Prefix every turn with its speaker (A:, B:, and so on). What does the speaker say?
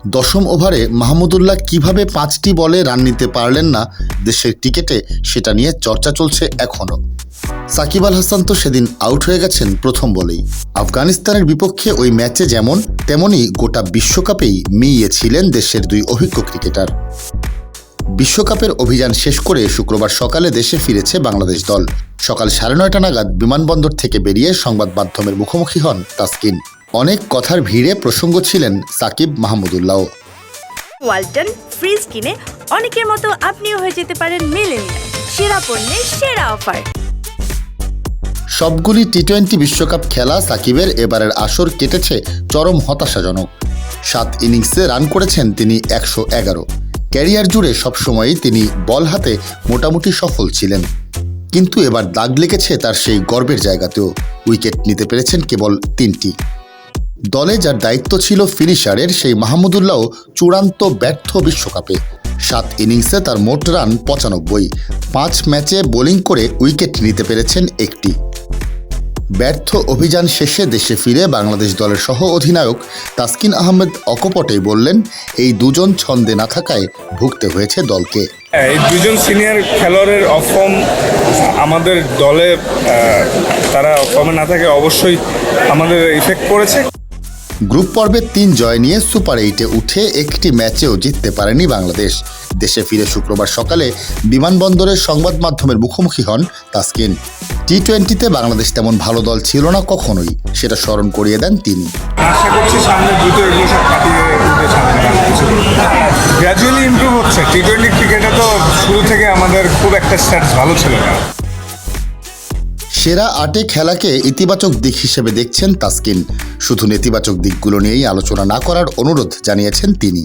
A: দশম ওভারে মাহমুদুল্লাহ কিভাবে 5টি বলে রান নিতে পারলেন না দেশের ক্রিকেটে, সেটা নিয়ে চর্চা চলছে এখনও। সাকিব আল হাসান তো সেদিন আউট হয়ে গেছেন প্রথম বলেই। আফগানিস্তানের বিপক্ষে ওই ম্যাচে যেমন তেমনই গোটা বিশ্বকাপেই মিইয়েছিলেন দেশের দুই অভিজ্ঞ ক্রিকেটার। বিশ্বকাপের অভিযান শেষ করে শুক্রবার সকালে দেশে ফিরেছে বাংলাদেশ দল। সকাল 9:30 নাগাদ বিমানবন্দর থেকে বেরিয়ে সংবাদ মাধ্যমের মুখোমুখি হন তাসকিন। অনেক কথার ভিড়ে প্রসঙ্গ ছিলেন সাকিব মাহমুদুল্লাহ।
B: ওয়ালটন ফ্রিজ কিনে অনেকের মতো আপনিও হয়ে যেতে পারেন মিলেনিয়াল। সেরা পণ্যের সেরা অফার।
A: সবগুলি টি-20 বিশ্বকাপ খেলা সাকিবের এবারের আসর কেটেছে চরম হতাশাজনক। 7 ইনিংসে রান করেছেন তিনি 111। ক্যারিয়ার জুড়ে সবসময়ই তিনি বল হাতে মোটামুটি সফল ছিলেন, কিন্তু এবার দাগ লেগেছে তার সেই গর্বের জায়গাতেও। উইকেট নিতে পেরেছেন কেবল 3টি। দলে যার দায়িত্ব ছিল ফিনিশারের, সেই মাহমুদুল্লাহ চূড়ান্ত ব্যর্থ বিশ্বকাপে। 7 ইনিংসে তার মোট রান 95। 5 ম্যাচে বোলিং করে উইকেট নিতে পেরেছেন 1টি। ব্যর্থ অভিযান শেষে দেশে ফিরে বাংলাদেশ দলের সহ অধিনায়ক তাসকিন আহমেদ অকপটেই বললেন, এই দুজন ছন্দে না থাকায় ভুগতে হয়েছে দলকে।
C: এই দুজন সিনিয়র খেলোয়াড়ের অফ ফর্ম আমাদের দলে, তারা ফর্মে না থাকে অবশ্যই আমাদের ইফেক্ট পড়েছে।
A: গ্রুপ পর্বে 3 জয় নিয়ে সুপার 8-এ উঠে একটি ম্যাচেও জিততে পারেনি বাংলাদেশ। দেশে ফিরে শুক্রবার সকালে বিমানবন্দরের সংবাদ মাধ্যমের মুখোমুখি হন তাসকিন। টি-20তে বাংলাদেশ তেমন ভালো দল ছিল না কখনোই, সেটা স্মরণ করিয়ে দেন তিনি।
C: আশা করছি সামনে দ্রুত এগুলো সব কাটিয়ে গ্র্যাজুয়ালি ইমপ্রুভ হচ্ছে। টি-20 ক্রিকেটে তো শুরু থেকে আমাদের খুব একটা স্ট্যাটস ভালো ছিল না।
A: সেরা 8-এ খেলাকে ইতিবাচক দিক হিসেবে দেখছেন তাসকিন। শুধু নেতিবাচক দিকগুলো নিয়েই আলোচনা না করার অনুরোধ জানিয়েছেন তিনি।